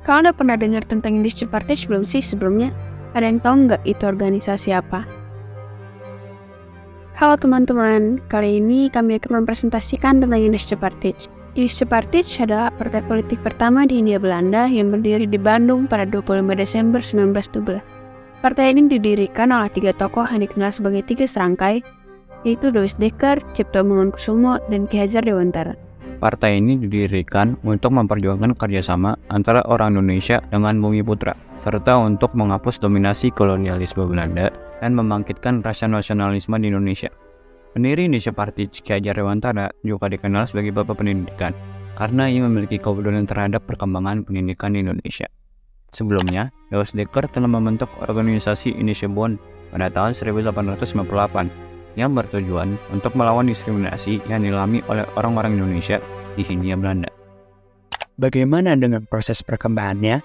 Kau udah pernah dengar tentang Indische Partij belum sih sebelumnya? Ada yang tahu nggak itu organisasi apa? Halo teman-teman, kali ini kami akan mempresentasikan tentang Indische Partij. Indische Partij adalah partai politik pertama di Hindia Belanda yang berdiri di Bandung pada 25 Desember 1912. Partai ini didirikan oleh 3 tokoh yang dikenal sebagai 3 serangkai, yaitu Louis Dekker, Cipto Mangunkusumo, dan Ki Hajar Dewantara. Partai ini didirikan untuk memperjuangkan kerjasama antara orang Indonesia dengan Bumiputra, serta untuk menghapus dominasi kolonialisme Belanda dan membangkitkan rasa nasionalisme di Indonesia. Pendiri Indische Partij, Ki Hajar Dewantara, juga dikenal sebagai Bapak Pendidikan karena ia memiliki kepedulian terhadap perkembangan pendidikan di Indonesia. Sebelumnya, Louis Dekker telah membentuk organisasi Indische Bond pada tahun 1898 yang bertujuan untuk melawan diskriminasi yang dialami oleh orang-orang Indonesia di Hindia Belanda. Bagaimana dengan proses perkembangannya?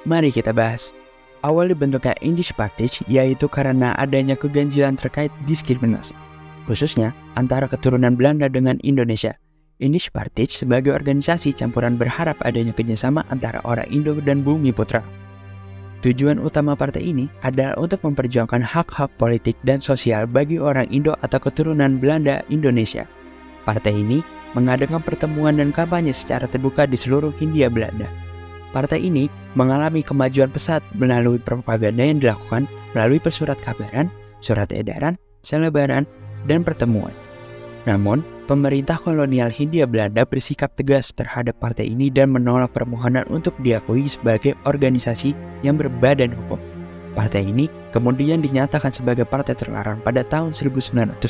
Mari kita bahas. Awal dibentuknya Indische Partij yaitu karena adanya keganjilan terkait diskriminasi, khususnya antara keturunan Belanda dengan Indonesia. Indische Partij sebagai organisasi campuran berharap adanya kerjasama antara orang Indo dan Bumiputra. Tujuan utama partai ini adalah untuk memperjuangkan hak-hak politik dan sosial bagi orang Indo atau keturunan Belanda Indonesia. Partai ini mengadakan pertemuan dan kampanye secara terbuka di seluruh Hindia Belanda. Partai ini mengalami kemajuan pesat melalui propaganda yang dilakukan melalui pesurat kabaran, surat edaran, selebaran, dan pertemuan. Namun, pemerintah kolonial Hindia Belanda bersikap tegas terhadap partai ini dan menolak permohonan untuk diakui sebagai organisasi yang berbadan hukum. Partai ini kemudian dinyatakan sebagai partai terlarang pada tahun 1913.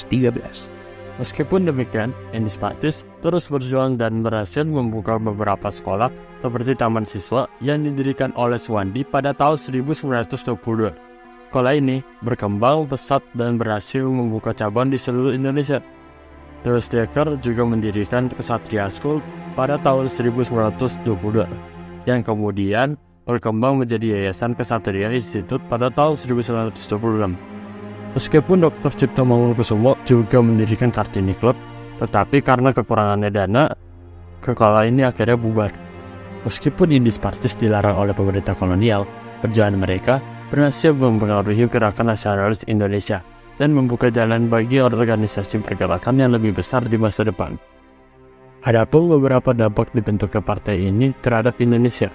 Meskipun demikian, Indische Partij terus berjuang dan berhasil membuka beberapa sekolah seperti Taman Siswa yang didirikan oleh Suwandi pada tahun 1922. Sekolah ini berkembang pesat dan berhasil membuka cabang di seluruh Indonesia. Louis Dekker juga mendirikan Ksatria School pada tahun 1922, yang kemudian berkembang menjadi Yayasan Ksatria Institute pada tahun 1926. Meskipun Dr. Cipto Mangunkusumo juga mendirikan Kartini Club, tetapi karena kekurangannya dana, sekolah ini akhirnya bubar. Meskipun Indische Partij dilarang oleh pemerintah kolonial, perjuangan mereka berhasil mempengaruhi gerakan nasionalis Indonesia dan membuka jalan bagi organisasi pergerakan yang lebih besar di masa depan. Adapun beberapa dampak dibentuknya partai ini terhadap Indonesia.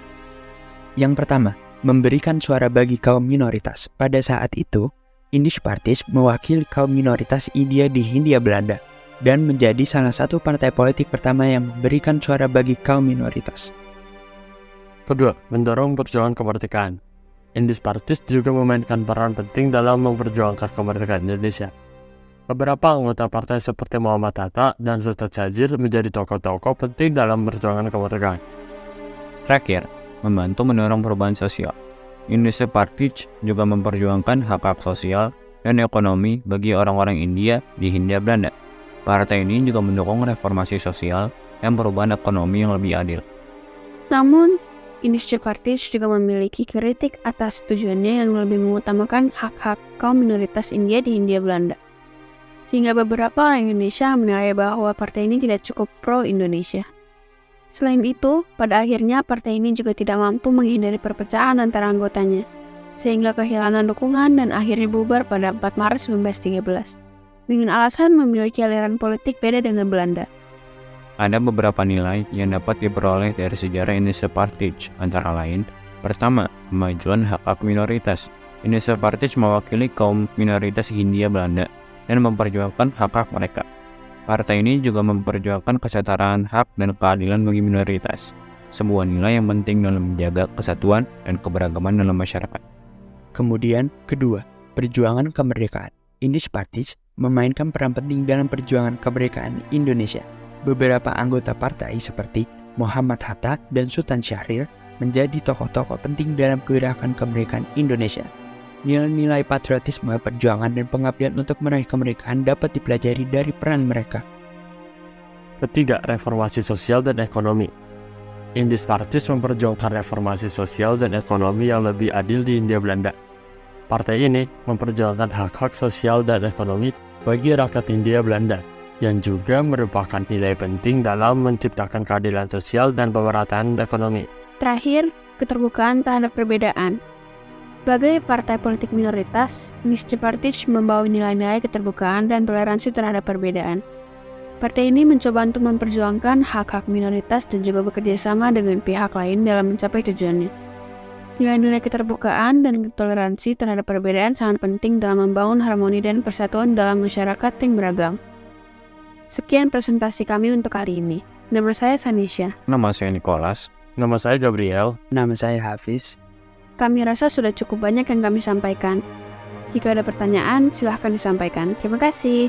Yang pertama, memberikan suara bagi kaum minoritas. Pada saat itu, Indische Partij mewakili kaum minoritas India di Hindia Belanda dan menjadi salah satu partai politik pertama yang memberikan suara bagi kaum minoritas. Kedua, mendorong perjuangan kemerdekaan. Indische Partij juga memainkan peran penting dalam memperjuangkan kemerdekaan Indonesia. Beberapa anggota partai seperti Muhammad Hatta dan Sultan Syahrir menjadi tokoh-tokoh penting dalam perjuangan kemerdekaan. Terakhir, membantu mendorong perubahan sosial. Indische Partij juga memperjuangkan hak-hak sosial dan ekonomi bagi orang-orang India di Hindia Belanda. Partai ini juga mendukung reformasi sosial dan perubahan ekonomi yang lebih adil. Namun, Indische Partij juga memiliki kritik atas tujuannya yang lebih mengutamakan hak-hak kaum minoritas India di Hindia Belanda. Sehingga beberapa orang Indonesia menilai bahwa partai ini tidak cukup pro-Indonesia. Selain itu, pada akhirnya partai ini juga tidak mampu menghindari perpecahan antara anggotanya, sehingga kehilangan dukungan dan akhirnya bubar pada 4 Maret 1913, dengan alasan memiliki aliran politik beda dengan Belanda. Ada beberapa nilai yang dapat diperoleh dari sejarah Indische Partij, antara lain, pertama, kemajuan hak-hak minoritas. Indische Partij mewakili kaum minoritas Hindia Belanda dan memperjuangkan hak-hak mereka. Partai ini juga memperjuangkan kesetaraan hak dan keadilan bagi minoritas, sebuah nilai yang penting dalam menjaga kesatuan dan keberagaman dalam masyarakat. Kemudian, kedua, perjuangan kemerdekaan. Indische Partij memainkan peran penting dalam perjuangan kemerdekaan Indonesia. Beberapa anggota partai seperti Muhammad Hatta dan Sultan Syahrir menjadi tokoh-tokoh penting dalam gerakan kemerdekaan Indonesia. Nilai-nilai patriotisme, perjuangan, dan pengabdian untuk meraih kemerdekaan dapat dipelajari dari peran mereka. Ketiga, reformasi sosial dan ekonomi. Indische Partij memperjuangkan reformasi sosial dan ekonomi yang lebih adil di Hindia Belanda. Partai ini memperjuangkan hak-hak sosial dan ekonomi bagi rakyat Hindia Belanda, yang juga merupakan nilai penting dalam menciptakan keadilan sosial dan pemerataan ekonomi. Terakhir, keterbukaan terhadap perbedaan. Sebagai partai politik minoritas, Initiative Partij membawa nilai-nilai keterbukaan dan toleransi terhadap perbedaan. Partai ini mencoba untuk memperjuangkan hak-hak minoritas dan juga bekerja sama dengan pihak lain dalam mencapai tujuannya. Nilai-nilai keterbukaan dan toleransi terhadap perbedaan sangat penting dalam membangun harmoni dan persatuan dalam masyarakat yang beragam. Sekian presentasi kami untuk hari ini. Nama saya Sanisha. Nama saya Nicholas. Nama saya Gabriel. Nama saya Hafiz. Kami rasa sudah cukup banyak yang kami sampaikan. Jika ada pertanyaan, silahkan disampaikan. Terima kasih.